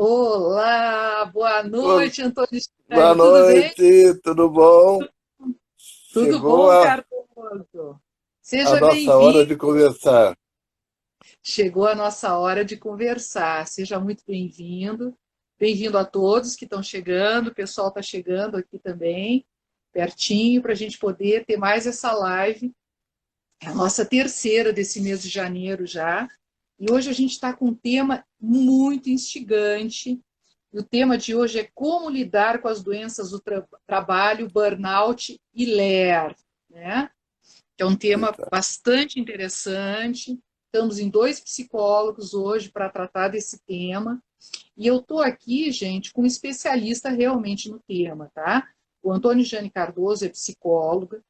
Olá, boa Ol- noite, Antônio Boa Stélio. Tudo bem? noite, tudo bom? Tudo Chegou bom, Cardoso? a Seja nossa hora bem-vindo. de conversar. Chegou a nossa hora de conversar. Seja muito bem-vindo. Bem-vindo a todos que estão chegando. O pessoal está chegando aqui também, pertinho, para a gente poder ter mais essa live. É a nossa terceira desse mês de janeiro já. E hoje a gente está com um tema muito instigante. E o tema de hoje é como lidar com as doenças do trabalho, burnout e LER, né? Que é um tema Eita. bastante interessante. Estamos em dois psicólogos hoje para tratar desse tema. E eu estou aqui, gente, com um especialista realmente no tema, tá? O Antônio Jane Cardoso é psicólogo,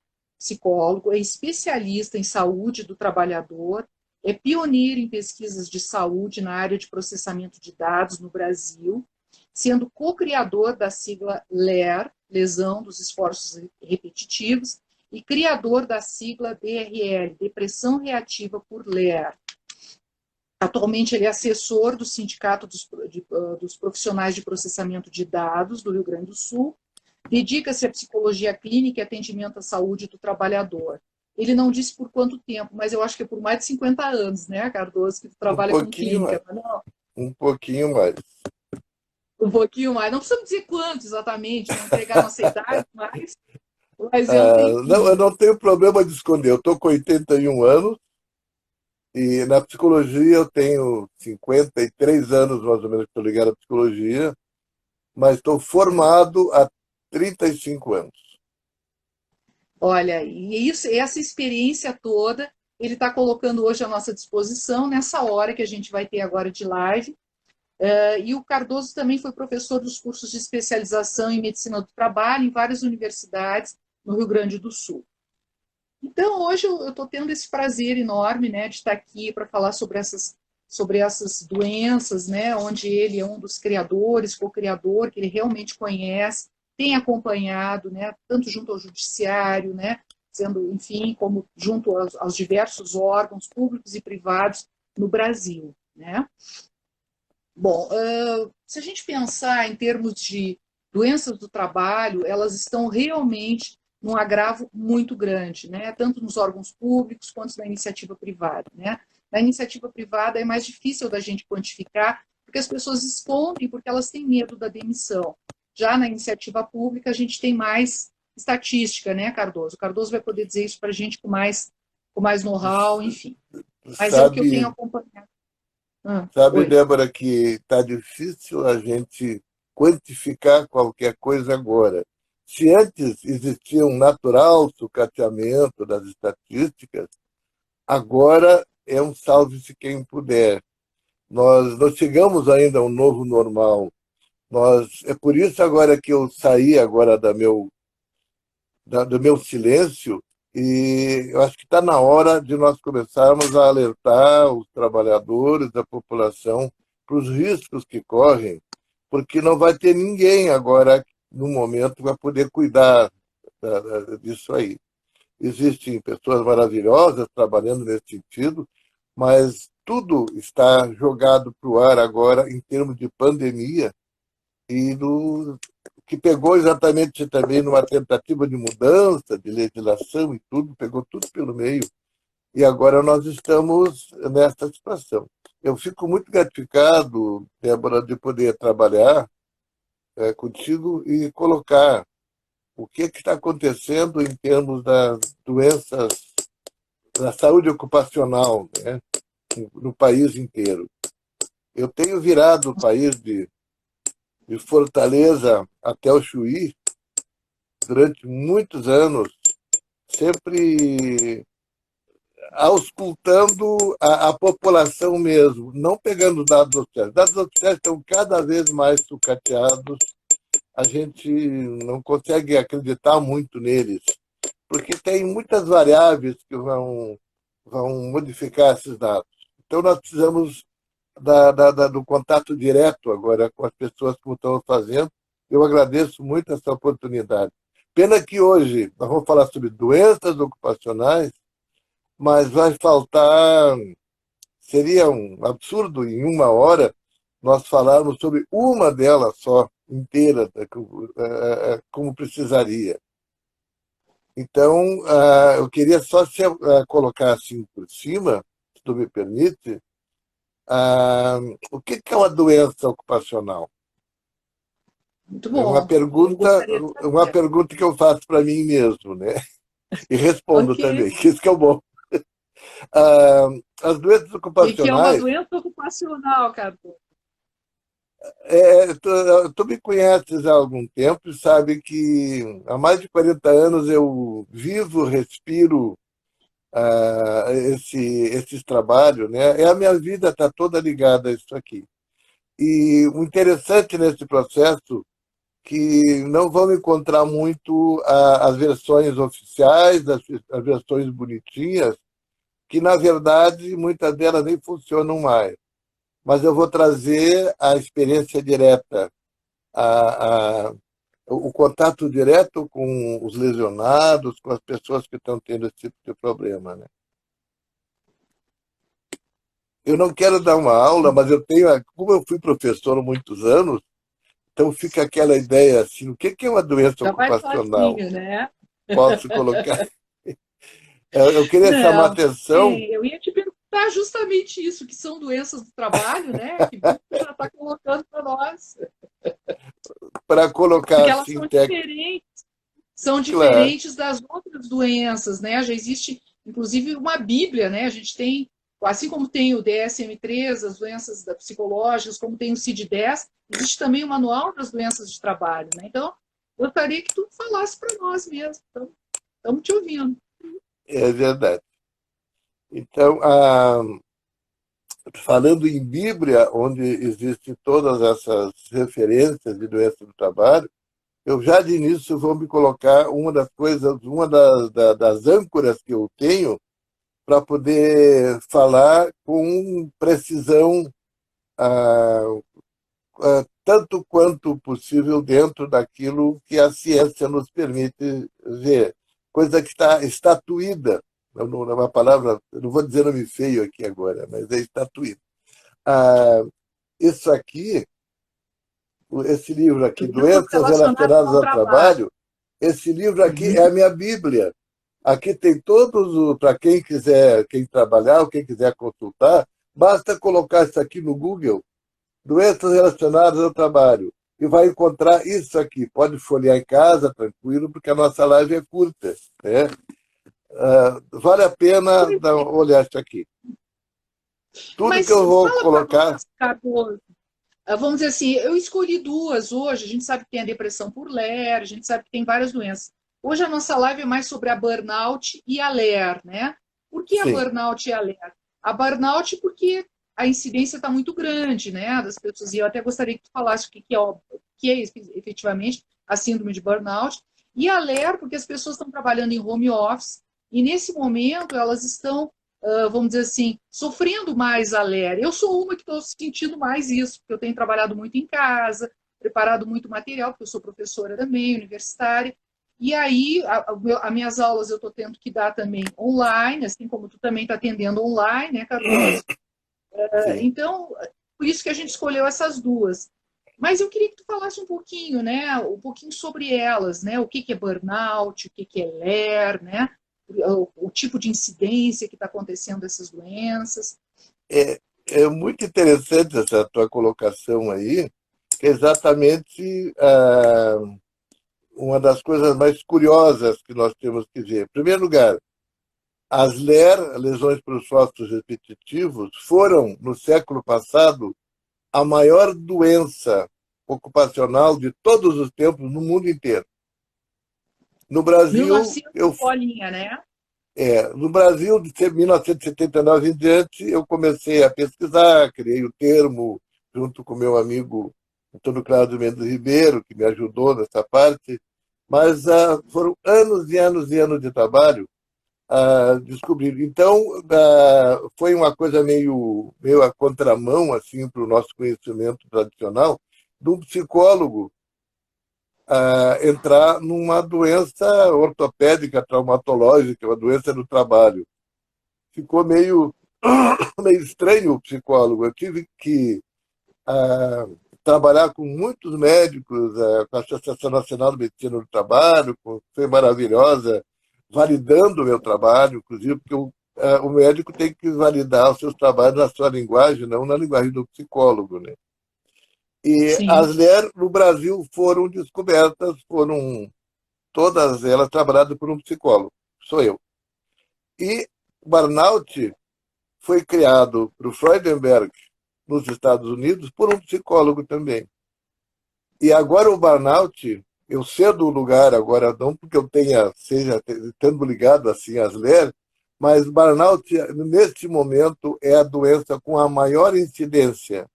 é especialista em saúde do trabalhador, é pioneiro em pesquisas de saúde na área de processamento de dados no Brasil, sendo co-criador da sigla LER, lesão dos esforços repetitivos, e criador da sigla DRL, depressão reativa por LER. Atualmente, ele é assessor do Sindicato dos Profissionais de Processamento de Dados do Rio Grande do Sul, dedica-se à psicologia clínica e atendimento à saúde do trabalhador. Ele não disse por quanto tempo, mas eu acho que é por mais de 50 anos, né, Cardoso, que tu Um trabalha com pouquinho mais, clínica. Mas não, um pouquinho mais. um pouquinho mais. Não precisamos dizer quanto exatamente, não entregar nossa idade, mas é um Não, eu tempinho. não tenho problema de esconder. Eu estou com 81 anos e na psicologia eu tenho 53 anos, mais ou menos, que estou ligado à psicologia, mas estou formado há 35 anos. Olha, e isso, essa experiência toda, ele está colocando hoje à nossa disposição nessa hora que a gente vai ter agora de live. E o Cardoso também foi professor dos cursos de especialização em medicina do trabalho em várias universidades no Rio Grande do Sul. Então, hoje eu estou tendo esse prazer enorme, né, de estar aqui para falar sobre essas doenças, né, onde ele é um dos criadores, co-criador, que ele realmente conhece, tem acompanhado, né, tanto junto ao judiciário, né, sendo, enfim, como junto aos diversos órgãos públicos e privados no Brasil, né. Bom, se a gente pensar em termos de doenças do trabalho, elas estão realmente num agravo muito grande, né? Tanto nos órgãos públicos quanto na iniciativa privada, né? Na iniciativa privada é mais difícil da gente quantificar, porque as pessoas escondem, porque elas têm medo da demissão. Já na iniciativa pública, a gente tem mais estatística, né, Cardoso? O Cardoso vai poder dizer isso para a gente com mais know-how, enfim. Mas é o que eu tenho Sabe, acompanhado. sabe, Oi. Débora, que está difícil a gente quantificar qualquer coisa agora. Se antes existia um natural sucateamento das estatísticas, agora é um salve-se quem puder. Nós não chegamos ainda a um novo normal. É por isso agora que eu saí agora do meu silêncio e eu acho que está na hora de nós começarmos a alertar os trabalhadores, a população, para os riscos que correm, porque não vai ter ninguém agora, no momento, que vai poder cuidar disso aí. Existem pessoas maravilhosas trabalhando nesse sentido, mas tudo está jogado para o ar agora em termos de pandemia e que pegou exatamente também numa tentativa de mudança de legislação e tudo, pegou tudo pelo meio. E agora nós estamos nessa situação. Eu fico muito gratificado, Débora, de poder trabalhar contigo e colocar o que está acontecendo em termos das doenças da saúde ocupacional, né, no país inteiro. Eu tenho virado o país de Fortaleza até o Chuí durante muitos anos, sempre auscultando a população mesmo, não pegando dados oficiais. Dados oficiais estão cada vez mais sucateados, a gente não consegue acreditar muito neles, porque tem muitas variáveis que vão modificar esses dados. Então, nós precisamos do contato direto agora com as pessoas que estão fazendo. Eu agradeço muito essa oportunidade. Pena que hoje nós vamos falar sobre doenças ocupacionais, mas vai faltar, seria um absurdo em uma hora nós falarmos sobre uma delas só, inteira, como precisaria. Então, eu queria só colocar assim por cima, se tu me permite, o que é uma doença ocupacional? Muito É bom. Eu gostaria de uma saber. pergunta que eu faço para mim mesmo, né? E respondo Ok. também, que isso que é o bom. Ah, as doenças O que que é uma ocupacionais, doença ocupacional, Carlos? tu me conheces há algum tempo e sabe que há mais de 40 anos eu vivo, respiro esses trabalhos, né? A minha vida está toda ligada a isso aqui. E o interessante nesse processo que não vão encontrar muito as versões oficiais, as versões bonitinhas, que na verdade muitas delas nem funcionam mais. Mas eu vou trazer a experiência direta, a, a, o contato direto com os lesionados, com as pessoas que estão tendo esse tipo de problema, né? Eu não quero dar uma aula, mas eu tenho, como eu fui professor há muitos anos, então fica aquela ideia assim, o que é uma doença Já vai ocupacional? facinho, né? Posso colocar? Eu queria chamar a Não, atenção bem, eu ia te perguntar justamente isso, que são doenças do trabalho, né? Que bom que você já está colocando para nós, para colocar porque elas assim, são claro, diferentes das outras doenças, né? Já existe, inclusive, uma Bíblia, né? A gente tem, assim como tem o DSM-3, as doenças psicológicas, como tem o CID-10, existe também o Manual das Doenças de Trabalho, né? Então, gostaria que tu falasse para nós mesmo. Então, estamos te ouvindo. é verdade. Então, falando em Bíblia, onde existem todas essas referências de doença do trabalho, eu já de início vou me colocar uma das coisas, uma das âncoras que eu tenho para poder falar com precisão, ah, tanto quanto possível dentro daquilo que a ciência nos permite ver. Coisa que está estatuída, não é uma palavra, eu não vou dizer nome feio aqui agora, mas é estatuída. Ah, isso aqui, esse livro aqui, Doenças Doenças relacionadas Relacionadas ao ao trabalho. Trabalho, esse livro aqui é Uhum. a minha Bíblia. Aqui tem todos, para quem quiser, quem trabalhar ou quem quiser consultar, basta colocar isso aqui no Google, doenças relacionadas ao trabalho, e vai encontrar isso aqui. Pode folhear em casa, tranquilo, porque a nossa live é curta, né? Vale a pena olhar isso aqui. Tudo que Mas eu vou fala para colocar, nós, Carlos. Vamos dizer assim, eu escolhi duas hoje. A gente sabe que tem a depressão por LER, a gente sabe que tem várias doenças. Hoje a nossa live é mais sobre a burnout e a LER, né? Por que a sim, burnout e a LER? A burnout porque a incidência está muito grande, né, das pessoas. E eu até gostaria que tu falasse o que é efetivamente a síndrome de burnout. E a LER porque as pessoas estão trabalhando em home office e nesse momento elas estão vamos dizer assim, sofrendo mais a LER. Eu sou uma que estou sentindo mais isso, porque eu tenho trabalhado muito em casa, preparado muito material, porque eu sou professora também, universitária. E aí, as minhas aulas eu estou tendo que dar também online, assim como tu também está atendendo online, né, Cardoso? sim. Então, por isso que a gente escolheu essas duas. Mas eu queria que tu falasse um pouquinho, né, um pouquinho sobre elas, né, o que é burnout, o que é LER, né, o tipo de incidência que está acontecendo essas doenças. É muito interessante essa tua colocação aí, que é exatamente uma das coisas mais curiosas que nós temos que ver. Em primeiro lugar, as LER, lesões por esforços repetitivos, foram, no século passado, a maior doença ocupacional de todos os tempos no mundo inteiro. No Brasil, 1900 bolinha, né? no Brasil, de 1979 em diante, eu comecei a pesquisar, criei o termo, junto com meu amigo Antônio Cláudio Mendes Ribeiro, que me ajudou nessa parte, mas foram anos e anos e anos de trabalho a descobrir. Então, foi uma coisa meio a contramão assim, para o nosso conhecimento tradicional, de um psicólogo entrar numa doença ortopédica, traumatológica, uma doença do trabalho. Ficou meio estranho o psicólogo. Eu tive que trabalhar com muitos médicos, com a Associação Nacional de Medicina do Trabalho, foi maravilhosa, validando o meu trabalho, inclusive, porque o médico tem que validar os seus trabalhos na sua linguagem, não na linguagem do psicólogo, né? E Sim. as LER no Brasil foram descobertas, foram todas elas trabalhadas por um psicólogo, sou eu. E o burnout foi criado por Freudenberg nos Estados Unidos por um psicólogo também. E agora o burnout, eu cedo o lugar agora, não porque eu seja tendo ligado assim às LER, mas burnout, neste momento, é a doença com a maior incidência.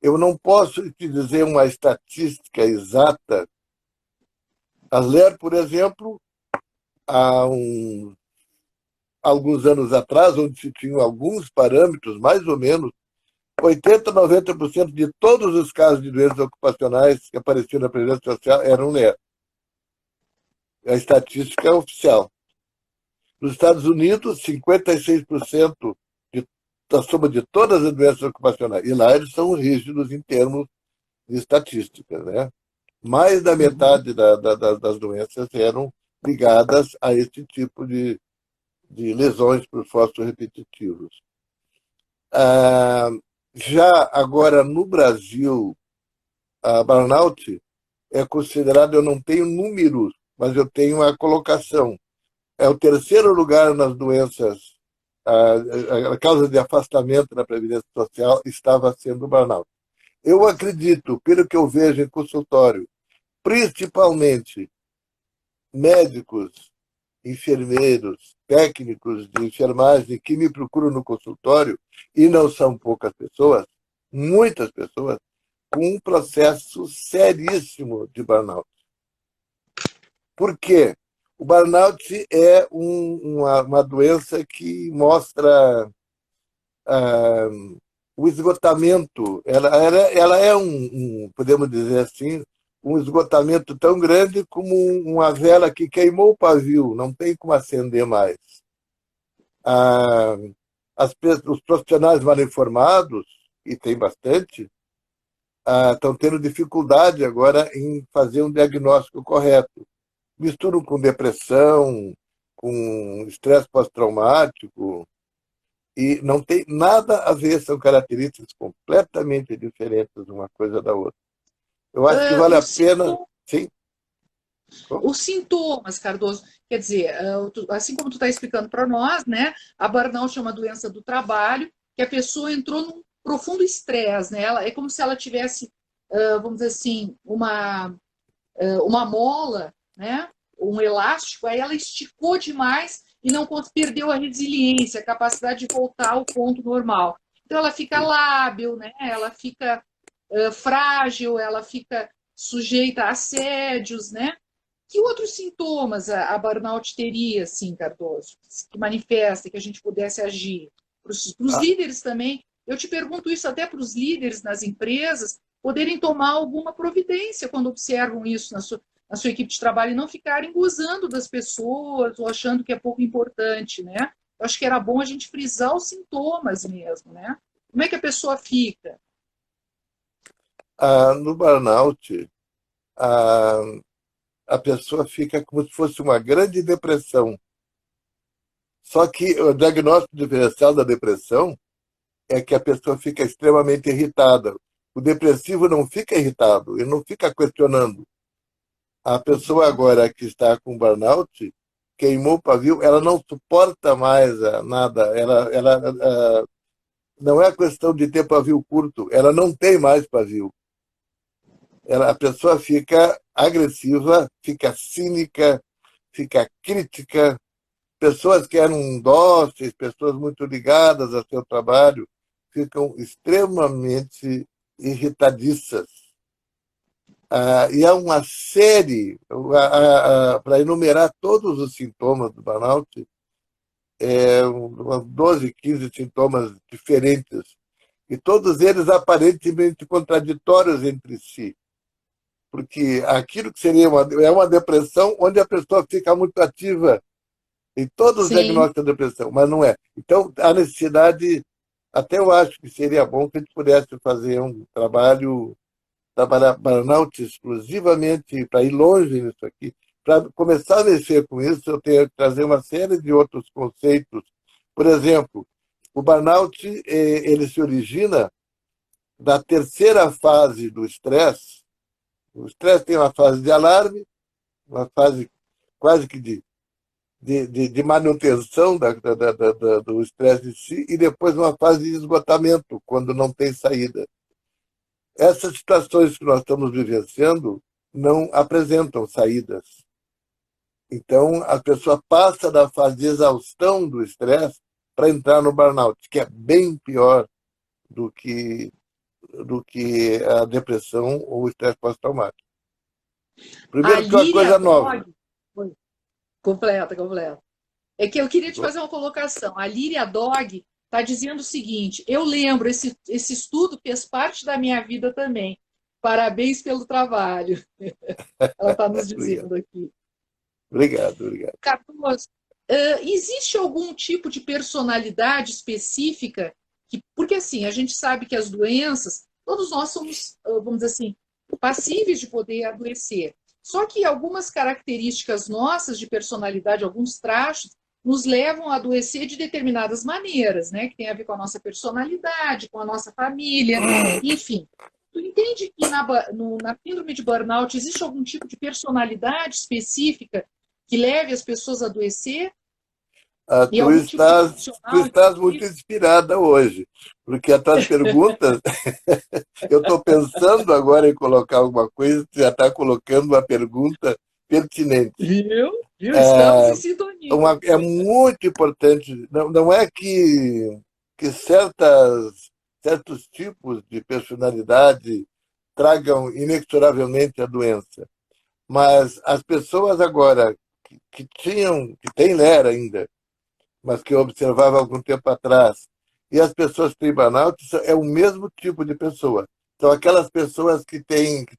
Eu não posso te dizer uma estatística exata. As LER, por exemplo, há alguns anos atrás, onde se tinham alguns parâmetros, mais ou menos, 80%, 90% de todos os casos de doenças ocupacionais que apareciam na previdência social eram LER. É a estatística oficial. Nos Estados Unidos, 56% da soma de todas as doenças ocupacionais. E lá eles são rígidos em termos de estatística, né? Mais da Uhum. metade das doenças eram ligadas a esse tipo de lesões por fosforrepetitivos. Ah, já agora no Brasil, a burnout é considerado, eu não tenho números, mas eu tenho a colocação. É o terceiro lugar nas doenças, a causa de afastamento na Previdência Social estava sendo o burnout. Eu acredito, pelo que eu vejo em consultório, principalmente médicos, enfermeiros, técnicos de enfermagem que me procuram no consultório, e não são poucas pessoas, muitas pessoas, com um processo seríssimo de burnout. Por quê? O burnout é uma doença que mostra o esgotamento. Ela é podemos dizer assim, um esgotamento tão grande como uma vela que queimou o pavio, não tem como acender mais. Ah, os profissionais mal informados, e tem bastante, estão tendo dificuldade agora em fazer um diagnóstico correto. Misturam com depressão, com estresse pós-traumático, e não tem nada a ver, são características completamente diferentes uma coisa da outra. Eu acho que Ah, vale a os pena. sintomas, Sim. os sintomas, Cardoso, quer dizer, assim como tu está explicando para nós, né, a burnout é uma doença do trabalho, que a pessoa entrou num profundo estresse, né? É como se ela tivesse, vamos dizer assim, uma mola, né? Um elástico, aí ela esticou demais e não perdeu a resiliência, a capacidade de voltar ao ponto normal. Então ela fica Sim. lábil, né? Ela fica frágil, ela fica sujeita a assédios, né? Que outros sintomas a burnout teria, assim, Cardoso, que manifesta, que a gente pudesse agir? Para os Ah, líderes também, eu te pergunto isso até para os líderes nas empresas, poderem tomar alguma providência quando observam isso na sua equipe de trabalho e não ficarem gozando das pessoas ou achando que é pouco importante, né? Eu acho que era bom a gente frisar os sintomas mesmo, né? Como é que a pessoa fica? no burnout, a, a pessoa fica como se fosse uma grande depressão. Só que o diagnóstico diferencial da depressão é que a pessoa fica extremamente irritada. O depressivo não fica irritado, ele não fica questionando. A pessoa Uhum. agora que está com burnout, queimou o pavio, ela não suporta mais nada. Não é questão de ter pavio curto, ela não tem mais pavio. A pessoa fica agressiva, fica cínica, fica crítica. Pessoas que eram dóceis, pessoas muito ligadas ao seu trabalho, ficam extremamente irritadiças. E há uma série, para enumerar todos os sintomas do burnout, umas 12, 15 sintomas diferentes, e todos eles aparentemente contraditórios entre si, porque aquilo que seria é uma depressão onde a pessoa fica muito ativa em todos os Sim, diagnósticos da depressão, mas não é. Então, há necessidade, Até eu acho que seria bom que a gente pudesse fazer um trabalhar burnout exclusivamente para ir longe nisso aqui. Para começar a mexer com isso, eu tenho que trazer uma série de outros conceitos. Por exemplo, o burnout ele se origina da terceira fase do estresse. O estresse tem uma fase de alarme, uma fase quase que de manutenção do estresse em si, e depois uma fase de esgotamento, quando não tem saída. Essas situações que nós estamos vivenciando não apresentam saídas. Então, a pessoa passa da fase de exaustão do estresse para entrar no burnout, que é bem pior do que, do que a depressão ou o estresse pós-traumático. A Primeiro que é uma Líria coisa nova. Dog, completa, completa. É que eu queria te fazer uma colocação. A Líria Dog está dizendo o seguinte: eu lembro, esse estudo fez parte da minha vida também. Parabéns pelo trabalho. Ela está nos Obrigado, dizendo aqui. obrigado, obrigado. Cardoso, existe algum tipo de personalidade específica? Porque assim, a gente sabe que as doenças, todos nós somos, vamos dizer assim, passíveis de poder adoecer. Só que algumas características nossas de personalidade, alguns traços, nos levam a adoecer de determinadas maneiras, né? Que tem a ver com a nossa personalidade, com a nossa família, enfim. Tu entende que na síndrome de burnout existe algum tipo de personalidade específica que leve as pessoas a adoecer? Ah, E algum tipo de tu profissional estás muito específico? inspirada hoje, porque as tuas perguntas, eu estou pensando agora em colocar alguma coisa, tu já está colocando uma pergunta pertinente. Viu? Viu? Estamos em sintonia. É muito importante, não é que certos tipos de personalidade tragam inexoravelmente a doença, mas as pessoas agora que têm Ler ainda, mas que eu observava algum tempo atrás, e as pessoas que têm burnout é o mesmo tipo de pessoa. São aquelas pessoas que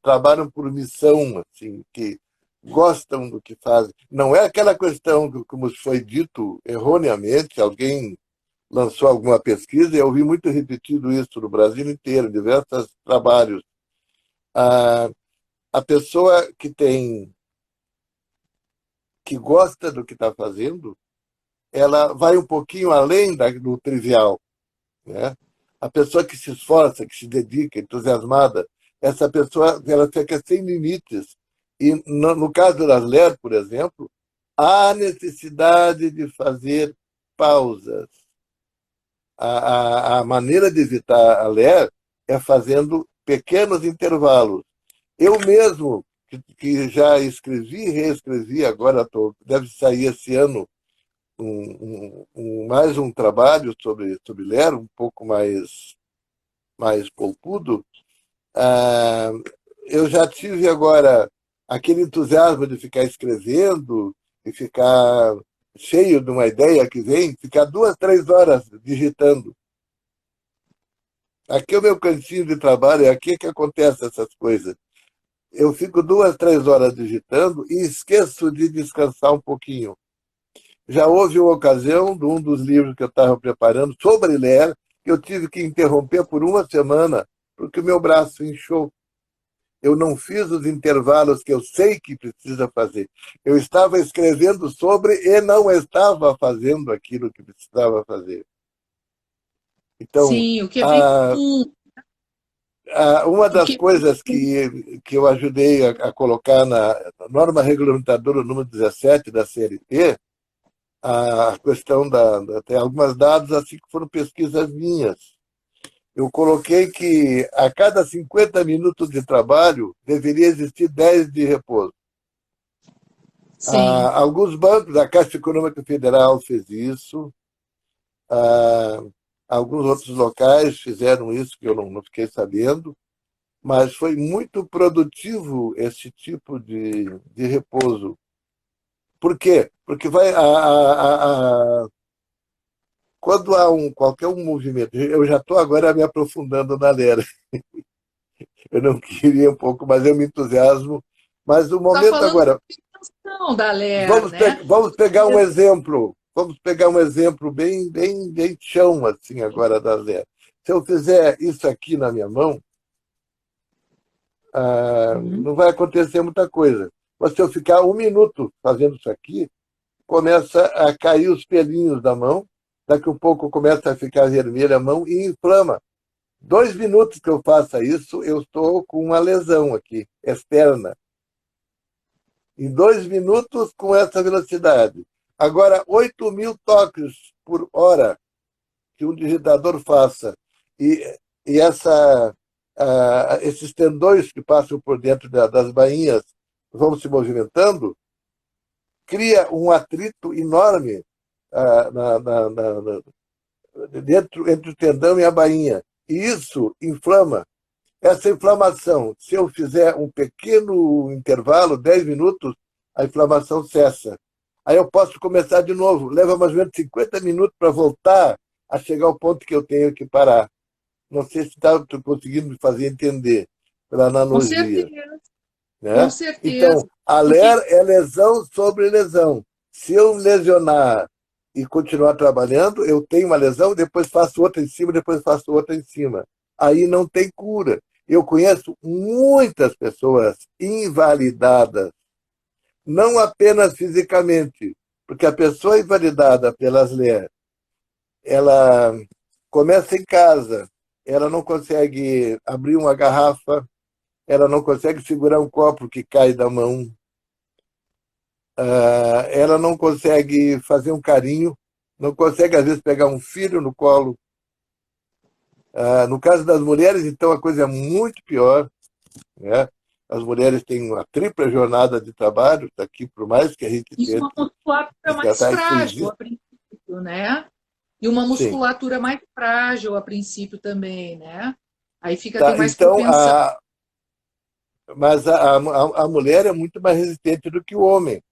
trabalham por missão, assim, que gostam do que fazem. Não é aquela questão, como foi dito erroneamente, alguém lançou alguma pesquisa, e eu ouvi muito repetido isso no Brasil inteiro, em diversos trabalhos. A, a pessoa que gosta do que está fazendo, ela vai um pouquinho além do trivial, né? A pessoa que se esforça, que se dedica, entusiasmada, essa pessoa ela fica sem limites. E no caso das Ler, por exemplo, há necessidade de fazer pausas. A maneira de evitar a Ler é fazendo pequenos intervalos. Eu mesmo, que já escrevi e reescrevi, agora deve sair esse ano mais um trabalho sobre Ler, um pouco mais polpudo. Ah, eu já tive agora aquele entusiasmo de ficar escrevendo e ficar cheio de uma ideia que vem, ficar 2, 3 horas digitando. Aqui é o meu cantinho de trabalho, é aqui que acontecem essas coisas. Eu fico 2, 3 horas digitando e esqueço de descansar um pouquinho. Já houve uma ocasião de um dos livros que eu estava preparando sobre Ler, que eu tive que interromper por uma semana, porque o meu braço inchou. Eu não fiz os intervalos que eu sei que precisa fazer. Eu estava escrevendo sobre e não estava fazendo aquilo que precisava fazer. Então, Sim, o que é bem comum. uma O das que é bem coisas comum. que eu ajudei a colocar na norma regulamentadora número 17 da CLT, a questão tem alguns dados assim que foram pesquisas minhas. Eu coloquei que a cada 50 minutos de trabalho deveria existir 10 de repouso. Sim. Alguns bancos, a Caixa Econômica Federal fez isso, ah, alguns outros locais fizeram isso, que eu não fiquei sabendo, mas foi muito produtivo esse tipo de repouso. Por quê? Porque quando há qualquer movimento, eu já estou agora me aprofundando na Lera, eu não queria um pouco, mas eu me entusiasmo. Mas o Está momento falando agora, da extensão da LER, né? vamos pegar um exemplo. vamos pegar um exemplo bem chão, assim, agora da Lé. Se eu fizer isso aqui na minha mão, Uhum. não vai acontecer muita coisa. Mas se eu ficar 1 minuto fazendo isso aqui, começa a cair os pelinhos da mão, daqui a um pouco começa a ficar vermelha a mão e inflama. 2 minutos que eu faça isso, eu estou com uma lesão aqui, externa. Em 2 minutos, com essa velocidade. Agora, 8.000 toques por hora que um digitador faça, e esses tendões que passam por dentro das bainhas vão se movimentando, cria um atrito enorme dentro, entre o tendão e a bainha. E isso inflama. Essa inflamação, se eu fizer um pequeno intervalo, 10 minutos, a inflamação cessa. Aí eu posso começar de novo. Leva mais ou menos 50 minutos para voltar a chegar ao ponto que eu tenho que parar. Não sei se está conseguindo me fazer entender pela Com analogia. certeza, com Né? certeza. Então, a Porque LER é lesão sobre lesão. Se eu lesionar e continuar trabalhando, eu tenho uma lesão, depois faço outra em cima, depois faço outra em cima. Aí não tem cura. Eu conheço muitas pessoas invalidadas, não apenas fisicamente, porque a pessoa invalidada pelas LER, ela começa em casa, ela não consegue abrir uma garrafa, ela não consegue segurar um copo que cai da mão, ela não consegue fazer um carinho, não consegue, às vezes, pegar um filho no colo. No caso das mulheres, então, a coisa é muito pior. Né? As mulheres têm uma tripla jornada de trabalho, aqui, por mais que a gente isso é uma tente musculatura mais resgatar, isso frágil existe. a princípio, né? E uma Sim. musculatura mais frágil a princípio também, né? Aí tem Tá, mais então, propensão. mas a mulher é muito mais resistente do que o homem.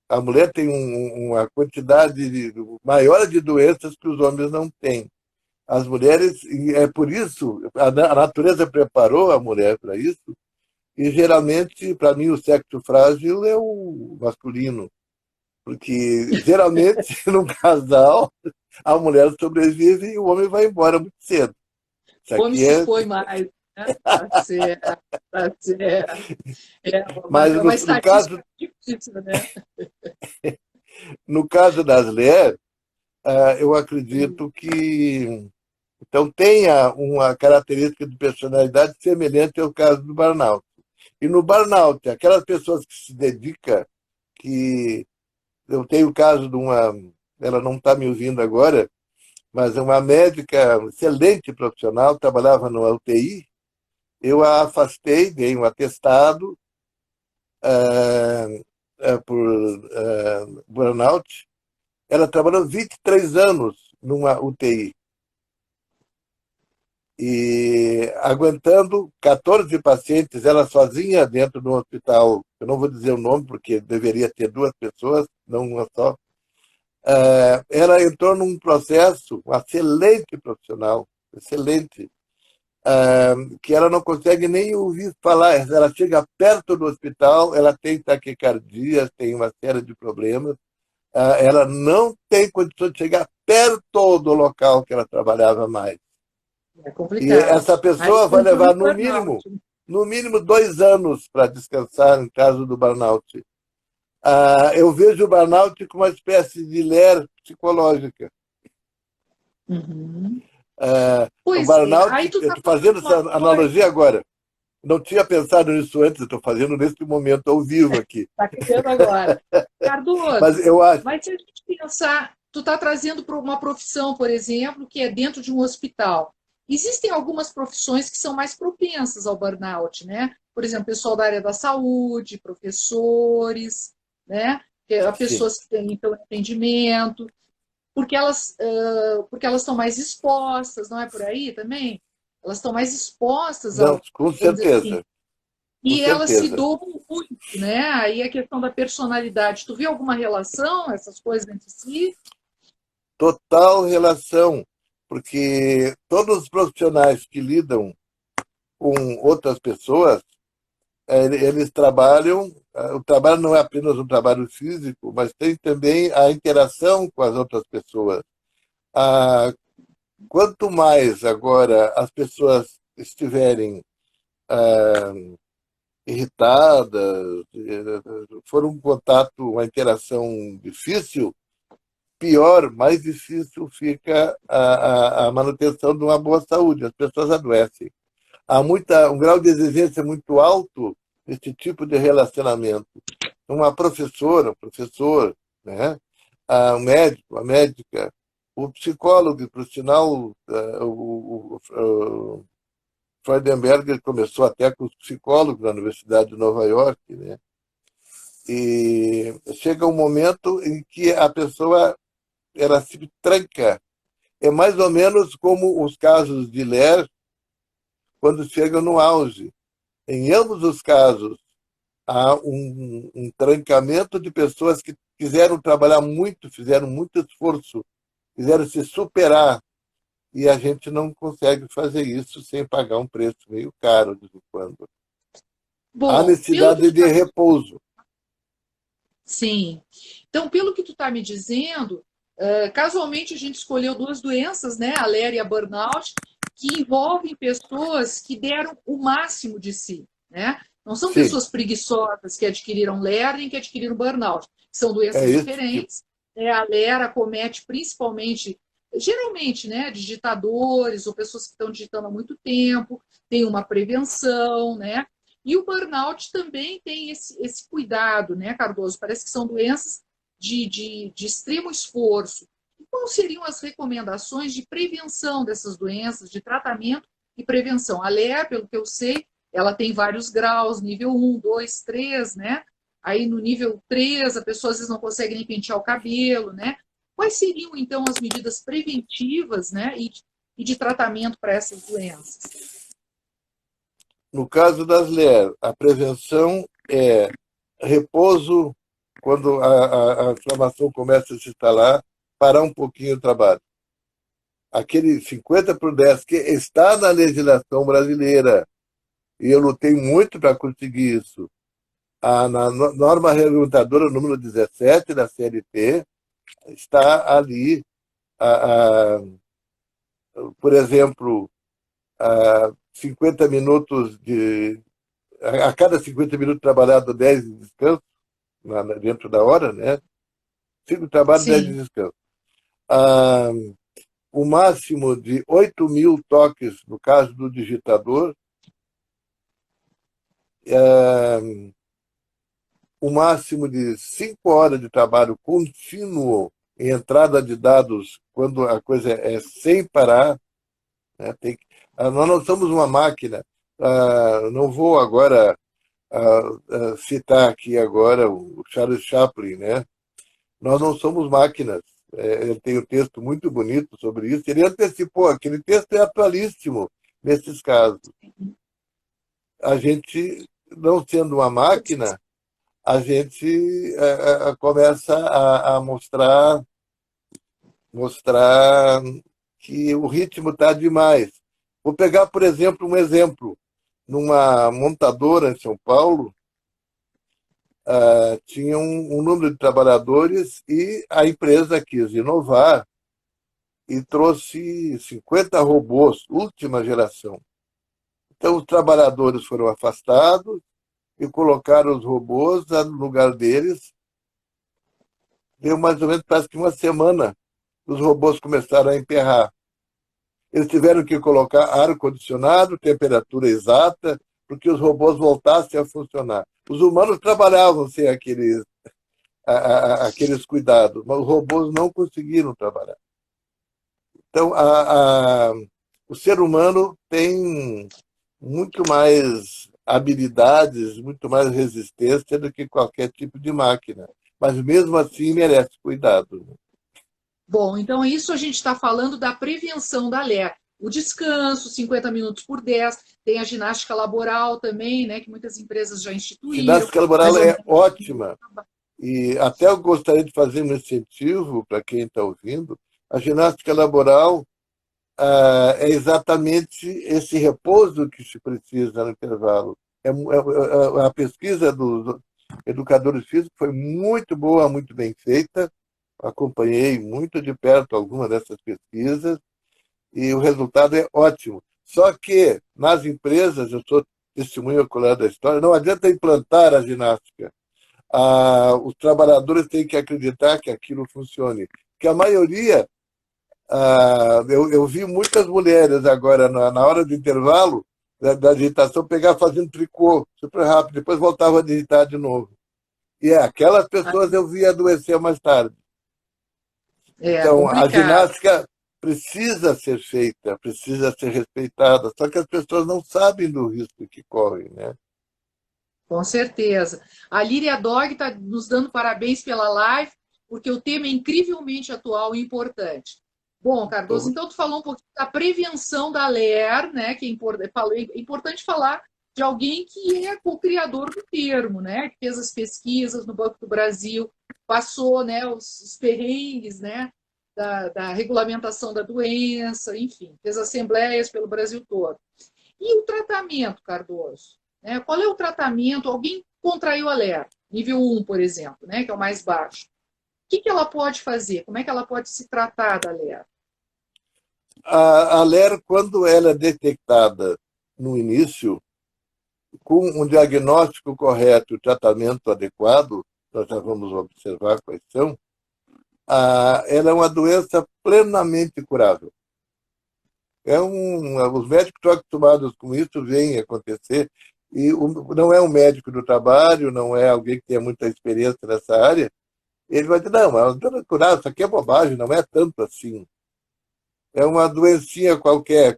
A mulher tem uma quantidade maior de doenças que os homens não têm. As mulheres, e é por isso, a natureza preparou a mulher para isso, e geralmente, para mim, o sexo frágil é o masculino, porque geralmente, num casal, a mulher sobrevive e o homem vai embora muito cedo. Isso O homem aqui se é. expõe mais, né? Tá certo, tá certo. Mas É uma no caso, estatística difícil, né? no caso das mulheres, eu acredito que então tenha uma característica de personalidade semelhante ao caso do burnout. E no burnout, aquelas pessoas que se dedicam, que eu tenho o caso de uma, ela não está me ouvindo agora, mas é uma médica excelente profissional, trabalhava no UTI, eu a afastei, dei um atestado por burnout. Ela trabalhou 23 anos numa UTI e aguentando 14 pacientes, ela sozinha dentro do hospital. Eu não vou dizer o nome, porque deveria ter 2 pessoas, não uma só. Ela entrou num processo, uma excelente profissional, excelente, que ela não consegue nem ouvir falar. Ela chega perto do hospital, ela tem taquicardia, tem uma série de problemas. Ela não tem condição de chegar perto do local que ela trabalhava mais. É E complicado. essa Aí pessoa vai entrou levar, em burnout. no mínimo 2 anos para descansar, no caso do burnout. Eu vejo o burnout como uma espécie de ler psicológica. Uhum. O Pois é, burnout, aí tu eu tá estou falando fazendo essa uma coisa, analogia agora. Não tinha pensado nisso antes, estou fazendo neste momento ao vivo aqui. tá criando agora. Mas Cardoso, eu acho, mas se a gente pensar, tu está trazendo para uma profissão, por exemplo, que é dentro de um hospital. Existem algumas profissões que são mais propensas ao burnout, né? Por exemplo, pessoal da área da saúde, professores, né? sim. Pessoas que têm então atendimento, porque elas estão mais expostas, não é por aí também? Elas estão mais expostas Não, ao, com vamos dizer assim, certeza, com e elas se certeza. doam muito, né? Aí a questão da personalidade, tu vê alguma relação, essas coisas entre si? Total relação, porque todos os profissionais que lidam com outras pessoas, eles trabalham o trabalho não é apenas um trabalho físico, mas tem também a interação com as outras pessoas. Ah, quanto mais agora as pessoas estiverem irritadas, for um contato, uma interação difícil, pior, mais difícil fica a manutenção de uma boa saúde. As pessoas adoecem. Há um grau de exigência muito alto nesse tipo de relacionamento. Uma professora, um professor, né? Um médico, a médica, o psicólogo, por sinal, o Freudenberger começou até com os psicólogos na Universidade de Nova York, né? E chega um momento em que a pessoa ela se tranca. É mais ou menos como os casos de Ler, quando chegam no auge. Em ambos os casos, há um trancamento de pessoas que quiseram trabalhar muito, fizeram muito esforço, quiseram se superar, e a gente não consegue fazer isso sem pagar um preço meio caro de vez em quando. Há Bom, pelo que necessidade tu de tá... repouso. Sim. Então, pelo que tu está me dizendo, casualmente a gente escolheu duas doenças, né, a LER e a burnout, que envolvem pessoas que deram o máximo de si, né? Não são Sim, pessoas preguiçosas que adquiriram LER nem que adquiriram burnout. São é doenças esse tipo. diferentes. A LER acomete principalmente, geralmente, né, digitadores ou pessoas que estão digitando há muito tempo, tem uma prevenção, né? E o burnout também tem esse cuidado, né, Cardoso? Parece que são doenças de extremo esforço. E quais seriam as recomendações de prevenção dessas doenças, de tratamento e prevenção? A LER, pelo que eu sei, ela tem vários graus, nível 1, 2, 3, né? Aí no nível 3, a pessoa às vezes não consegue nem pentear o cabelo, né? Quais seriam, então, as medidas preventivas, né, e de tratamento para essas doenças? No caso das LER, a prevenção é repouso quando a inflamação começa a se instalar, parar um pouquinho o trabalho. Aquele 50/10 que está na legislação brasileira, e eu lutei muito para conseguir isso. Na norma regulamentadora número 17 da CLT está ali, a, a, por exemplo, 50 minutos a cada 50 minutos trabalhado, 10 de descanso, dentro da hora, né? 5 de trabalho, 10 de Sim, descanso. Ah, o máximo de 8.000 toques, no caso do digitador, o máximo de 5 horas de trabalho contínuo em entrada de dados, quando a coisa é sem parar, né? Nós não somos uma máquina. Não vou agora citar aqui agora o Charles Chaplin, né? Nós não somos máquinas. Ele tem um texto muito bonito sobre isso. Ele antecipou, aquele texto é atualíssimo nesses casos. A gente, não sendo uma máquina, a gente começa a mostrar que o ritmo está demais. Vou pegar, por exemplo, um exemplo. Numa montadora em São Paulo, tinha um número de trabalhadores e a empresa quis inovar e trouxe 50 robôs, última geração. Então, os trabalhadores foram afastados e colocaram os robôs no lugar deles. Deu mais ou menos, parece que uma semana, os robôs começaram a emperrar. Eles tiveram que colocar ar-condicionado, temperatura exata, porque os robôs voltassem a funcionar. Os humanos trabalhavam sem aqueles cuidados, mas os robôs não conseguiram trabalhar. Então, o ser humano tem muito mais habilidades, muito mais resistência do que qualquer tipo de máquina. Mas, mesmo assim, merece cuidado. bom, então isso a gente está falando da prevenção da LER. O descanso, 50 minutos por 10, tem a ginástica laboral também, né, que muitas empresas já instituíram, Ginástica laboral mais ou é menos. ótima. E até eu gostaria de fazer um incentivo para quem está ouvindo. A ginástica laboral é exatamente esse repouso que se precisa no intervalo. A pesquisa educadores físicos, foi muito boa, muito bem feita. Acompanhei muito de perto algumas dessas pesquisas e o resultado é ótimo. Só que nas empresas, eu sou testemunha ocular da história, não adianta implantar a ginástica. Os trabalhadores têm que acreditar que aquilo funcione. Que a maioria, eu vi muitas mulheres agora, na hora do intervalo da digitação, pegar fazendo tricô, super rápido, depois voltava a digitar de novo. E aquelas pessoas eu vi adoecer mais tarde. É Então, a complicado. ginástica precisa ser feita, precisa ser respeitada, só que as pessoas não sabem do risco que correm, né? Com certeza. A Líria Dog está nos dando parabéns pela live, porque o tema é incrivelmente atual e importante. Bom, Cardoso, então tu falou um pouquinho da prevenção da LER, né? Que é importante falar de alguém que é co-criador do termo, né? Que fez as pesquisas no Banco do Brasil, passou, né, os perrengues, né? Da regulamentação da doença, enfim, fez assembleias pelo Brasil todo. E o tratamento, Cardoso? Né? Qual é o tratamento? Alguém contraiu a LER, nível 1, por exemplo, né? Que é o mais baixo. O que ela pode fazer? Como é que ela pode se tratar da LER? A LER, quando ela é detectada no início, com um diagnóstico correto e tratamento adequado, nós já vamos observar quais são, ela é uma doença plenamente curável. Os médicos estão acostumados com isso, vem acontecer, e não é um médico do trabalho, não é alguém que tenha muita experiência nessa área, ele vai dizer, não, mas doença curável, isso aqui é bobagem, não é tanto assim. É uma doencinha qualquer,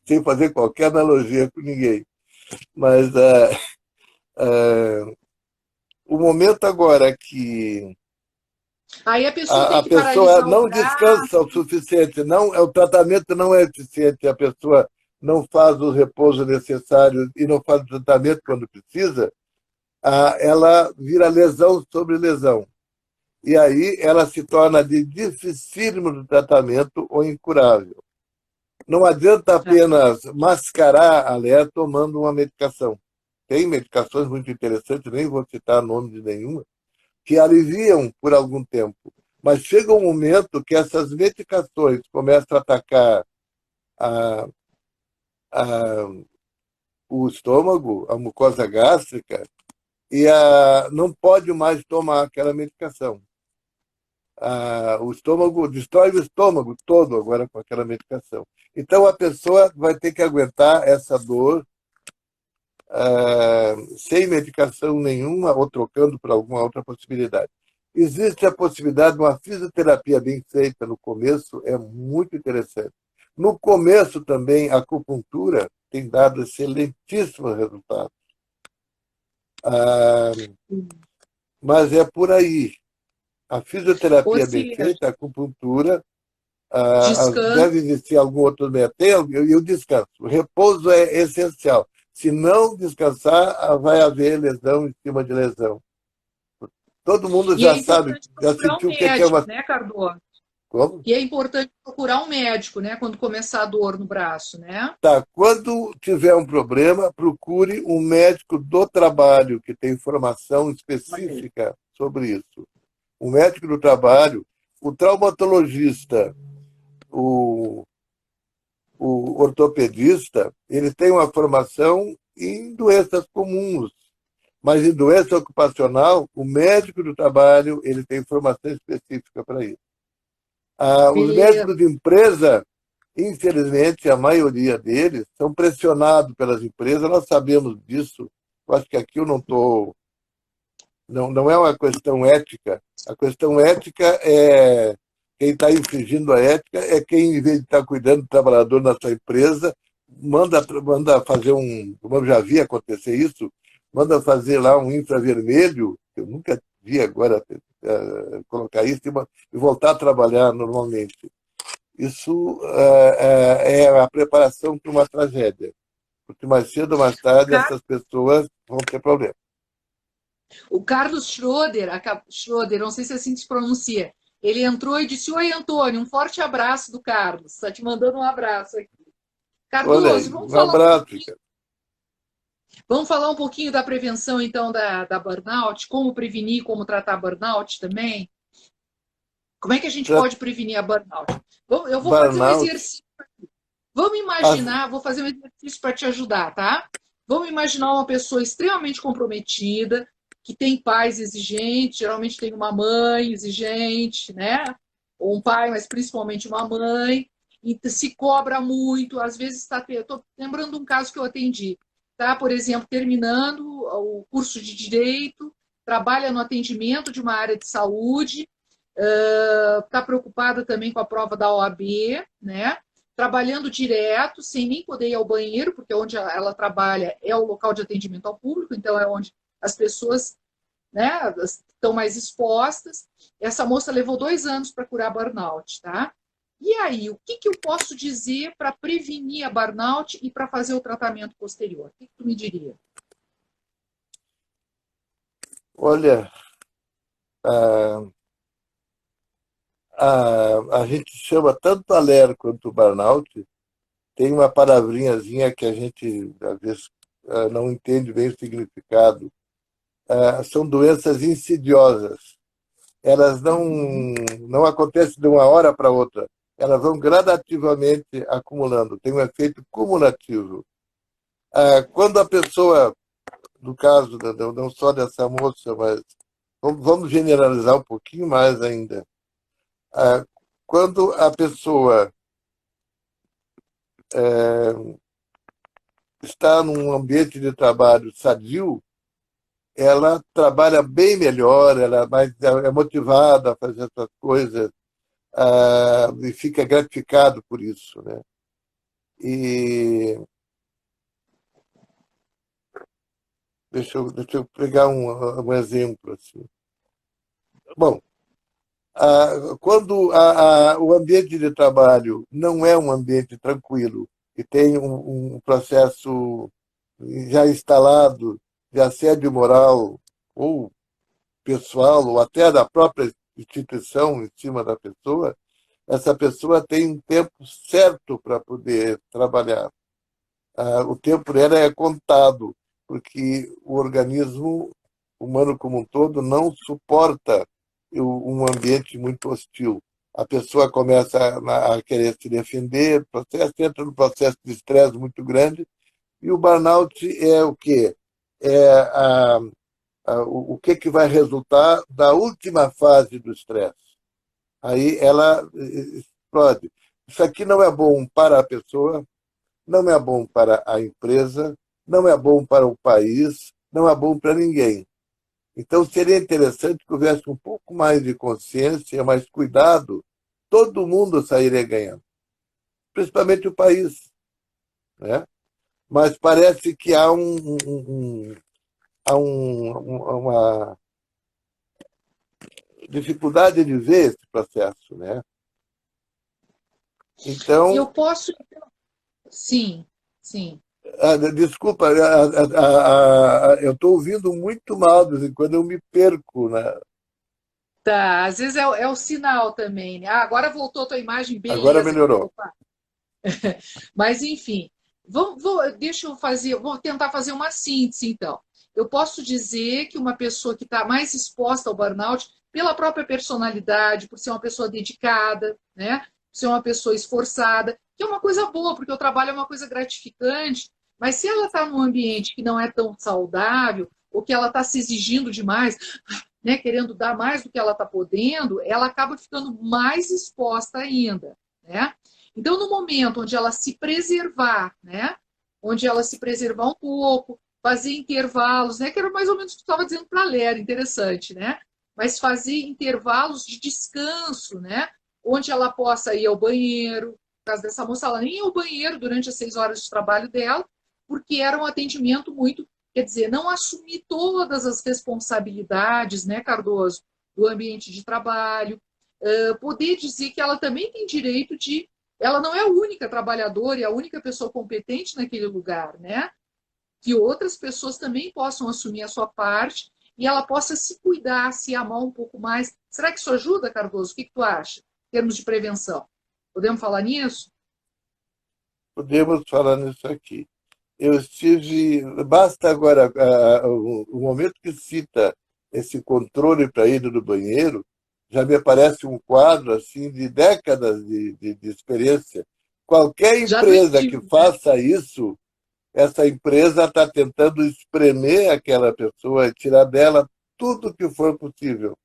sem fazer qualquer analogia com ninguém. Mas o momento agora que Aí a pessoa tem a que pessoa paralisar o não braço. descansa o suficiente, não, o tratamento não é eficiente, a pessoa não faz o repouso necessário e não faz o tratamento quando precisa, ela vira lesão sobre lesão. E aí ela se torna de dificílimo de tratamento ou incurável. Não adianta apenas mascarar a LER tomando uma medicação. Tem medicações muito interessantes, nem vou citar nome de nenhuma, que aliviam por algum tempo. Mas chega um momento que essas medicações começam a atacar a, a, o estômago, a mucosa gástrica, e não pode mais tomar aquela medicação. O estômago destrói o estômago todo agora com aquela medicação. Então a pessoa vai ter que aguentar essa dor sem medicação nenhuma ou trocando por alguma outra possibilidade. Existe a possibilidade de uma fisioterapia bem feita no começo, é muito interessante. No começo também, a acupuntura tem dado excelentíssimos resultados. Mas é por aí. A Ou fisioterapia bem seja, feita, a acupuntura, descanso. deve existir algum outro meio. E o descanso. O repouso é essencial. Se não descansar, vai haver lesão em cima de lesão. Todo mundo E é já sabe, importante já procurar um sentiu o que é médico, uma. né, Cardoso? Como? E é importante procurar um médico, né, quando começar a dor no braço, né? Tá, quando tiver um problema, procure um médico do trabalho que tem formação Ok. específica sobre isso. O médico do trabalho, o traumatologista, o, o ortopedista, ele tem uma formação em doenças comuns, mas em doença ocupacional, o médico do trabalho ele tem formação específica para isso. Os Beleza. médicos de empresa, infelizmente, a maioria deles são pressionados pelas empresas, nós sabemos disso. Eu acho que aqui eu não estou. Não é uma questão ética. A questão ética é quem está infringindo a ética é quem, em vez de estar cuidando do trabalhador na sua empresa, manda fazer um. Como eu já vi acontecer isso, manda fazer lá um infravermelho, que eu nunca vi agora colocar isso, e voltar a trabalhar normalmente. Isso é a preparação para uma tragédia. Porque mais cedo ou mais tarde Car- essas pessoas vão ter problemas. O Carlos Schroeder, Schroeder, não sei se assim se pronuncia, ele entrou e disse: Oi, Antônio, um forte abraço do Carlos. Está te mandando um abraço aqui. Olha Cardoso, aí, vamos um falar um abraço, pouquinho. cara. Vamos falar um pouquinho da prevenção, então, da burnout, como prevenir, como tratar burnout também. Como é que a gente pode prevenir a burnout? Eu vou fazer um Burnout. exercício. Vamos As- imaginar, vou fazer um exercício para te ajudar, tá? Vamos imaginar uma pessoa extremamente comprometida, que tem pais exigentes, geralmente tem uma mãe exigente, né? Ou um pai, mas principalmente uma mãe, e se cobra muito, às vezes está. Estou lembrando de um caso que eu atendi, tá? Por exemplo, terminando o curso de direito, trabalha no atendimento de uma área de saúde, está preocupada também com a prova da OAB, né? Trabalhando direto, sem nem poder ir ao banheiro, porque onde ela trabalha é o local de atendimento ao público, então é onde as pessoas, né, estão mais expostas. Essa moça levou 2 anos para curar burnout, tá? E aí, o que eu posso dizer para prevenir a burnout e para fazer o tratamento posterior? O que tu me diria? Olha, a, a gente chama tanto a Ler quanto o burnout, tem uma palavrinhazinha que a gente, às vezes, não entende bem o significado. São doenças insidiosas. Elas não acontecem de uma hora para outra. Elas vão gradativamente acumulando. Tem um efeito cumulativo. Quando a pessoa, no caso, não só dessa moça, mas vamos generalizar um pouquinho mais ainda. Quando a pessoa está num ambiente de trabalho sadio, ela trabalha bem melhor, ela é motivada a fazer essas coisas, e fica gratificado por isso, né? E deixa eu pegar um exemplo assim. Bom, quando o ambiente de trabalho não é um ambiente tranquilo e tem um processo já instalado de assédio moral ou pessoal ou até da própria instituição em cima da pessoa, essa pessoa tem um tempo certo para poder trabalhar. O tempo dela é contado, porque o organismo humano como um todo não suporta um ambiente muito hostil. A pessoa começa a querer se defender, entra num processo de estresse muito grande, e o burnout é o quê? É o que vai resultar da última fase do estresse. Aí ela explode. Isso aqui não é bom para a pessoa, não é bom para a empresa, não é bom para o país, não é bom para ninguém. Então, seria interessante que houvesse um pouco mais de consciência, mais cuidado, todo mundo sairia ganhando, principalmente o país. Né? Mas parece que há uma dificuldade de ver esse processo. Né? Eu Então, posso. Sim, sim. desculpa, eu estou ouvindo muito mal, de vez em quando eu me perco. Né? Tá, às vezes é o sinal também, né? Ah, agora voltou a tua imagem, Agora beleza. melhorou. Opa. Mas, enfim, deixa eu fazer, vou tentar fazer uma síntese, então. Eu posso dizer que uma pessoa que está mais exposta ao burnout, pela própria personalidade, por ser uma pessoa dedicada, né? Por ser uma pessoa esforçada, que é uma coisa boa, porque o trabalho é uma coisa gratificante, mas se ela está num ambiente que não é tão saudável, ou que ela está se exigindo demais, né, querendo dar mais do que ela está podendo, ela acaba ficando mais exposta ainda, né? Então, no momento onde ela se preservar, né, onde ela se preservar um pouco, fazer intervalos, né, que era mais ou menos o que tu estava dizendo para a Lera, interessante, né? Mas fazer intervalos de descanso, né, onde ela possa ir ao banheiro. No caso dessa moça, ela nem ia ao banheiro durante as 6 horas de trabalho dela, porque era um atendimento muito. Quer dizer, não assumir todas as responsabilidades, né, Cardoso, do ambiente de trabalho, poder dizer que ela também tem direito de. Ela não é a única trabalhadora e a única pessoa competente naquele lugar, né? Que outras pessoas também possam assumir a sua parte e ela possa se cuidar, se amar um pouco mais. Será que isso ajuda, Cardoso? O que tu acha, em termos de prevenção? Podemos falar nisso? Podemos falar nisso aqui. eu estive. Basta agora, o momento que cita esse controle para ir no banheiro, já me aparece um quadro assim de décadas de experiência. Qualquer Já do empresa que Steve, né? faça isso, essa empresa está tentando espremer aquela pessoa e tirar dela tudo que for possível.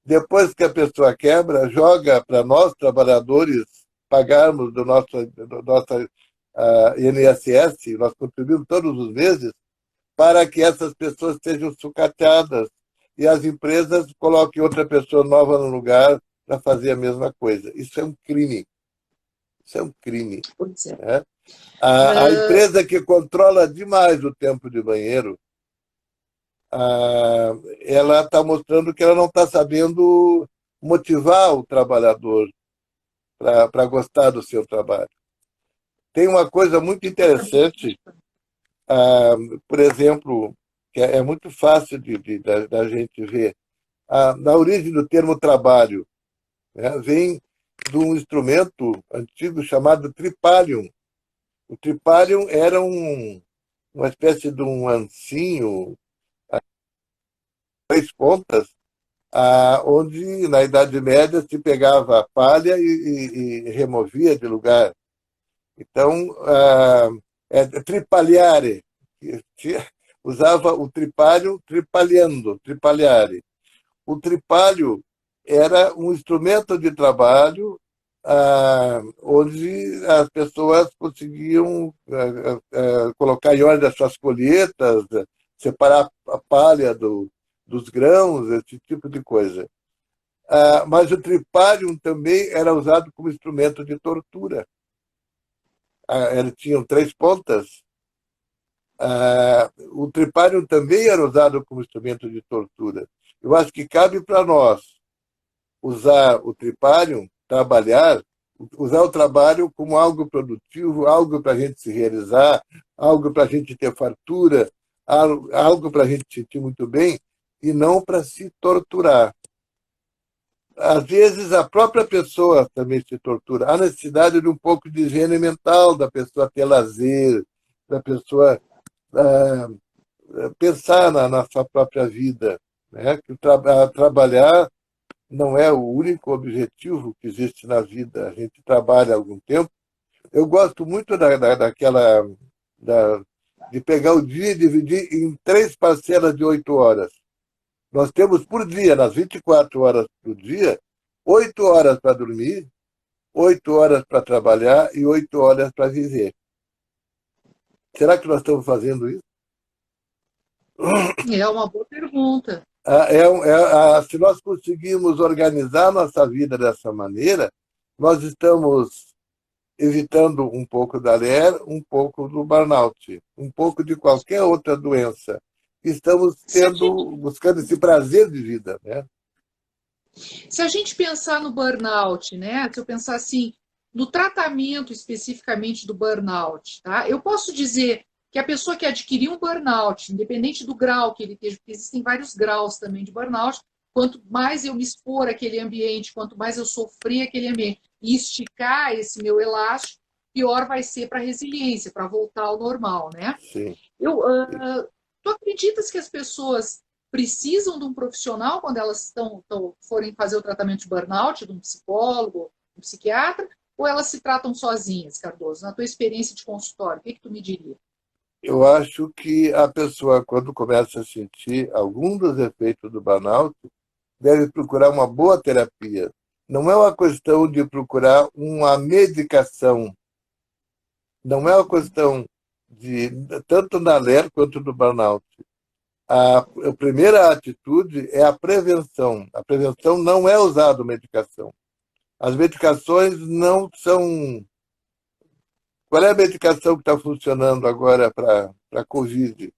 Depois que a pessoa quebra, joga para nós, trabalhadores, pagarmos do nossa INSS, nós contribuímos todos os meses, para que essas pessoas sejam sucateadas e as empresas coloquem outra pessoa nova no lugar para fazer a mesma coisa. Isso é um crime. Isso é um crime. Pois é. Né? A empresa que controla demais o tempo de banheiro, ela está mostrando que ela não está sabendo motivar o trabalhador para gostar do seu trabalho. Tem uma coisa muito interessante, ah, por exemplo, que é muito fácil da gente ver. Na origem do termo trabalho, né, vem de um instrumento antigo chamado tripalium. O tripalium era uma espécie de um ancinho, três pontas, onde na Idade Média se pegava a palha e removia de lugar. Então, tripaliare, usava o tripalho tripalhando, tripaliare. O tripalho era um instrumento de trabalho onde as pessoas conseguiam colocar em ordem as suas colheitas, separar a palha dos grãos, esse tipo de coisa. Mas o tripalium também era usado como instrumento de tortura. Eles tinham três pontas. O tripalium também era usado como instrumento de tortura. Eu acho que cabe para nós usar o tripalium, trabalhar, usar o trabalho como algo produtivo, algo para a gente se realizar, algo para a gente ter fartura, algo para a gente se sentir muito bem, e não para se torturar. Às vezes, a própria pessoa também se tortura. Há necessidade de um pouco de higiene mental, da pessoa ter lazer, da pessoa pensar na sua própria vida. Né? Que trabalhar não é o único objetivo que existe na vida. A gente trabalha há algum tempo. Eu gosto muito da, de pegar o dia e dividir em três parcelas de 8 horas. Nós temos por dia, nas 24 horas do dia, 8 horas para dormir, 8 horas para trabalhar e 8 horas para viver. Será que nós estamos fazendo isso? É uma boa pergunta. Se nós conseguirmos organizar nossa vida dessa maneira, nós estamos evitando um pouco da LER, um pouco do burnout, um pouco de qualquer outra doença. Estamos buscando esse prazer de vida, né? Se a gente pensar no burnout, né? Se eu pensar assim, no tratamento especificamente do burnout, tá? Eu posso dizer que a pessoa que adquiriu um burnout, independente do grau que ele esteja, porque existem vários graus também de burnout, quanto mais eu me expor àquele ambiente, quanto mais eu sofrer aquele ambiente e esticar esse meu elástico, pior vai ser para a resiliência, para voltar ao normal, né? Sim. Tu acreditas que as pessoas precisam de um profissional quando elas forem fazer o tratamento de burnout, de um psicólogo, um psiquiatra, ou elas se tratam sozinhas, Cardoso? Na tua experiência de consultório, o que tu me diria? Eu acho que a pessoa, quando começa a sentir algum dos efeitos do burnout, deve procurar uma boa terapia. Não é uma questão de procurar uma medicação. Não é uma questão de, tanto na LER quanto no burnout. A primeira atitude é a prevenção. A prevenção não é usar medicação. As medicações não são. Qual é a medicação que está funcionando agora para a Covid?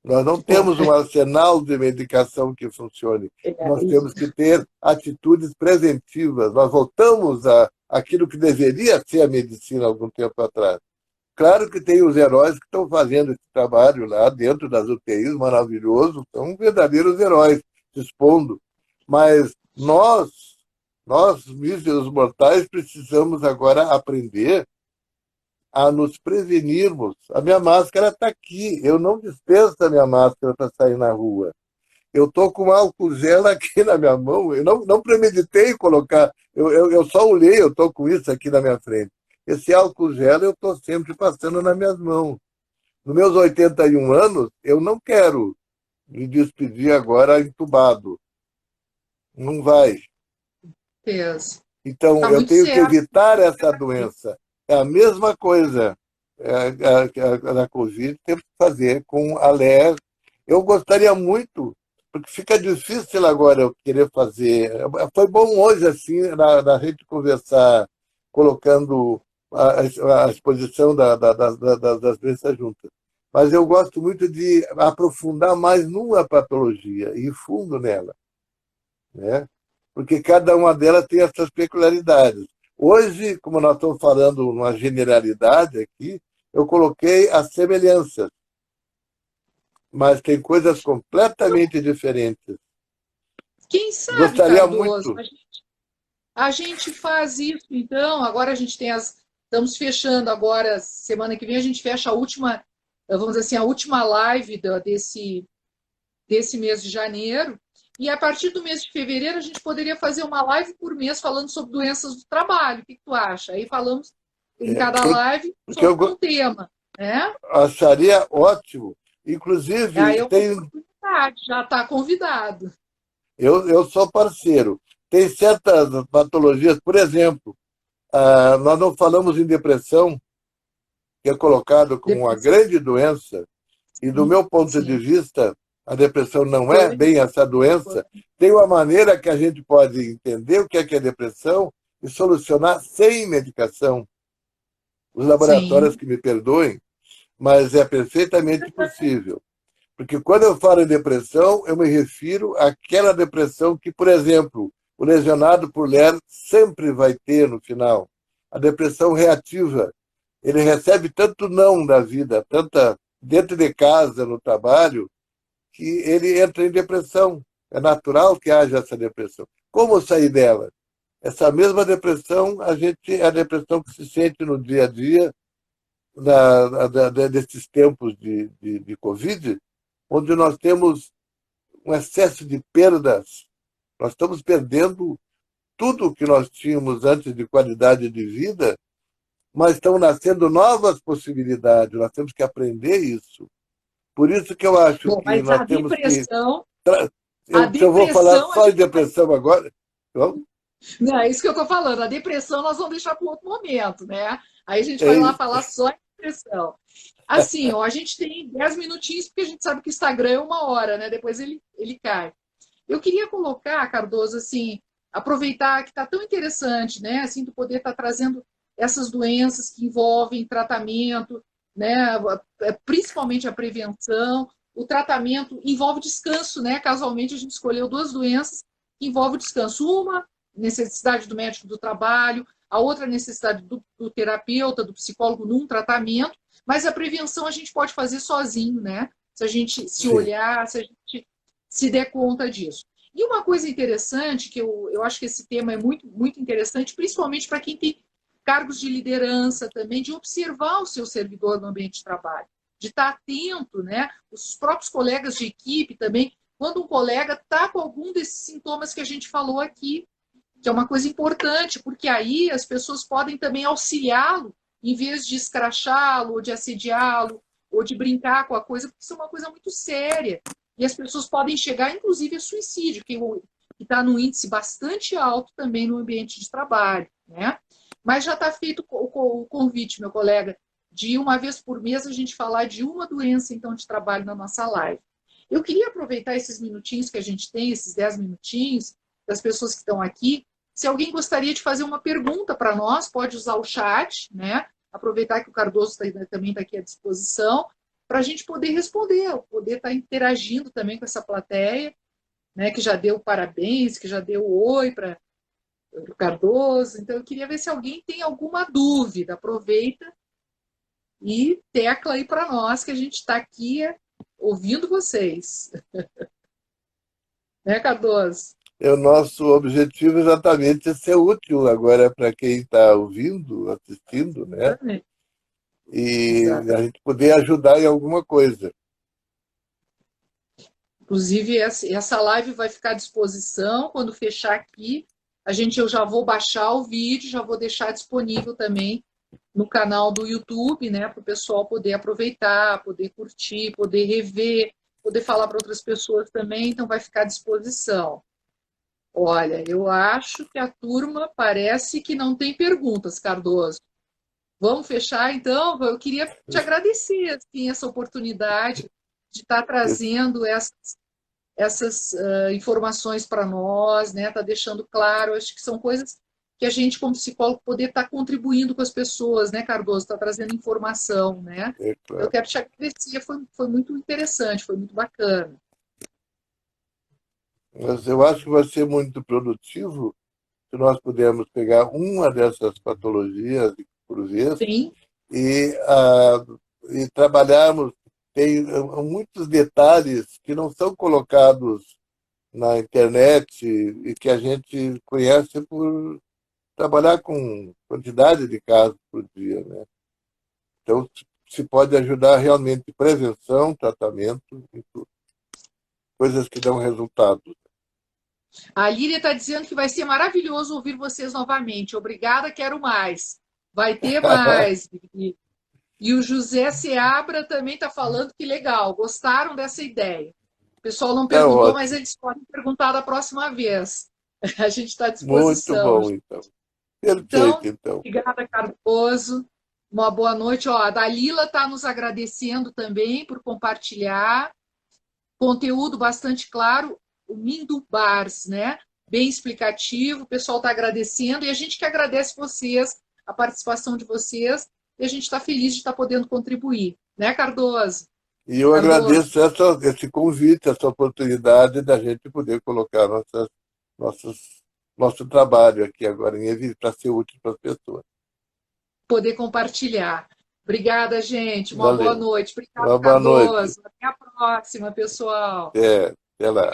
Nós não Bom, temos um arsenal de medicação que funcione. Nós isso. temos que ter atitudes preventivas. Nós voltamos àquilo que deveria ser a medicina algum tempo atrás. Claro que tem os heróis que estão fazendo esse trabalho lá dentro das UTIs, maravilhoso, são verdadeiros heróis, se expondo. Mas nós míseros mortais, precisamos agora aprender a nos prevenirmos. A minha máscara está aqui, eu não dispenso a minha máscara para sair na rua. Eu estou com álcool gel aqui na minha mão, eu não premeditei colocar, eu só olhei, eu estou com isso aqui na minha frente. Esse álcool gel eu estou sempre passando nas minhas mãos. Nos meus 81 anos, eu não quero me despedir agora entubado. Não vai. Certeza. Então, Tá eu muito tenho que certo. evitar essa doença. É a mesma coisa da Covid, temos que fazer com a LER. Eu gostaria muito, porque fica difícil agora eu querer fazer. Foi bom hoje, assim, na gente conversar, colocando a exposição das doenças juntas. Mas eu gosto muito de aprofundar mais numa patologia, e fundo nela, né? Porque cada uma delas tem as suas peculiaridades. Hoje, como nós estamos falando uma generalidade aqui, eu coloquei as semelhanças, mas tem coisas completamente diferentes. Quem sabe, Gostaria Cardoso, muito. a gente faz isso, então. Agora a gente tem as. Estamos fechando agora, semana que vem, a gente fecha a última, vamos dizer assim, a última live desse mês de janeiro. E a partir do mês de fevereiro, a gente poderia fazer uma live por mês falando sobre doenças do trabalho. O que tu acha? Aí falamos em cada live Porque sobre eu um tema, né? acharia ótimo. Aí Inclusive, é uma oportunidade, já está convidado. eu sou parceiro. Tem certas patologias, por exemplo, nós não falamos em depressão, que é colocado como uma Depressão, grande doença, e do meu ponto de sim. vista, a depressão não é bem Polêmica, essa doença. Tem uma maneira que a gente pode entender o que é depressão e solucionar sem medicação. Os laboratórios sim. que me perdoem, mas é perfeitamente possível. Porque quando eu falo em depressão, eu me refiro àquela depressão que, por exemplo, o lesionado por LER sempre vai ter no final. A depressão reativa. Ele recebe tanto não da vida, tanta dentro de casa, no trabalho, que ele entra em depressão. É natural que haja essa depressão. Como sair dela? Essa mesma depressão, é a depressão que se sente no dia a dia, desses tempos de Covid, onde nós temos um excesso de perdas. Nós estamos perdendo tudo o que nós tínhamos antes de qualidade de vida, mas estão nascendo novas possibilidades. Nós temos que aprender isso. Por isso que eu acho Bom, que mas nós temos que. a Se eu vou falar depressão, a só em gente vai. depressão agora. Vamos? Não, é isso que eu estou falando. A depressão nós vamos deixar para outro momento, né? Aí a gente É vai lá isso. falar só em depressão. Assim, ó, a gente tem 10 minutinhos, porque a gente sabe que o Instagram é 1 hora, né? Depois ele cai. Eu queria colocar, Cardoso, assim, aproveitar que está tão interessante, né? Assim, tu poder estar trazendo essas doenças que envolvem tratamento, né? Principalmente a prevenção. O tratamento envolve descanso, né? Casualmente a gente escolheu duas doenças que envolvem descanso. Uma, necessidade do médico do trabalho, a outra necessidade do terapeuta, do psicólogo num tratamento, mas a prevenção a gente pode fazer sozinho, né? Se a gente se Sim, olhar, se a gente se der conta disso. E uma coisa interessante, que eu acho que esse tema é muito, muito interessante, principalmente para quem tem cargos de liderança também, de observar o seu servidor no ambiente de trabalho, de estar atento, né? Os próprios colegas de equipe também, quando um colega está com algum desses sintomas que a gente falou aqui, que é uma coisa importante, porque aí as pessoas podem também auxiliá-lo, em vez de escrachá-lo, ou de assediá-lo, ou de brincar com a coisa, porque isso é uma coisa muito séria. E as pessoas podem chegar, inclusive, a suicídio, que está num índice bastante alto também no ambiente de trabalho, né? Mas já está feito o convite, meu colega, de uma vez por mês a gente falar de uma doença, então, de trabalho na nossa live. Eu queria aproveitar esses minutinhos que a gente tem, esses 10 minutinhos, das pessoas que estão aqui. Se alguém gostaria de fazer uma pergunta para nós, pode usar o chat, né? Aproveitar que o Cardoso também está aqui à disposição, para a gente poder responder, poder estar interagindo também com essa plateia, né? Que já deu parabéns, que já deu oi para o Cardoso. Então, eu queria ver se alguém tem alguma dúvida. Aproveita e tecla aí para nós, que a gente está aqui ouvindo vocês. Né, Cardoso? o nosso objetivo exatamente é ser útil agora para quem está ouvindo, assistindo, né? Exatamente. e a Exatamente. gente poder ajudar em alguma coisa. Inclusive, essa live vai ficar à disposição. Quando fechar aqui, eu já vou baixar o vídeo, já vou deixar disponível também no canal do YouTube, né, para o pessoal poder aproveitar, poder curtir, poder rever, poder falar para outras pessoas também. Então, vai ficar à disposição. Olha, eu acho que a turma parece que não tem perguntas, Cardoso. Vamos fechar, então? Eu queria te agradecer assim, essa oportunidade de estar trazendo essas informações para nós, né? Tá deixando claro, acho que são coisas que a gente, como psicólogo, poder estar contribuindo com as pessoas, né, Cardoso? Está trazendo informação, né? É Eu claro. quero te agradecer, foi muito interessante, foi muito bacana. Mas eu acho que vai ser muito produtivo se nós pudermos pegar uma dessas patologias por vez Sim, e, e trabalharmos. Tem muitos detalhes que não são colocados na internet e que a gente conhece por trabalhar com quantidade de casos por dia, né? Então, se pode ajudar realmente prevenção, tratamento, e tudo, coisas que dão resultado. a Lília está dizendo que vai ser maravilhoso ouvir vocês novamente. Obrigada, quero mais. Vai ter mais. E o José Seabra também está falando que legal, gostaram dessa ideia. O pessoal não Tá perguntou, mas ótimo. eles podem perguntar da próxima vez. A gente está à Muito disposição. bom, então. Perfeito, Então, então. obrigada, Cardoso. Uma boa noite. Ó, a Dalila está nos agradecendo também por compartilhar conteúdo bastante claro, o Mindu Bars, né? Bem explicativo, o pessoal está agradecendo e a gente que agradece vocês, a participação de vocês, e a gente está feliz de estar podendo contribuir, né, Cardoso? E eu Cardoso, agradeço esse convite, essa oportunidade da gente poder colocar nossas, nosso trabalho aqui agora em evidência para ser útil para as pessoas. poder compartilhar. Obrigada, gente. Uma boa Valeu. noite. Obrigada, Uma boa noite. Cardoso. Até a próxima, pessoal. Até lá.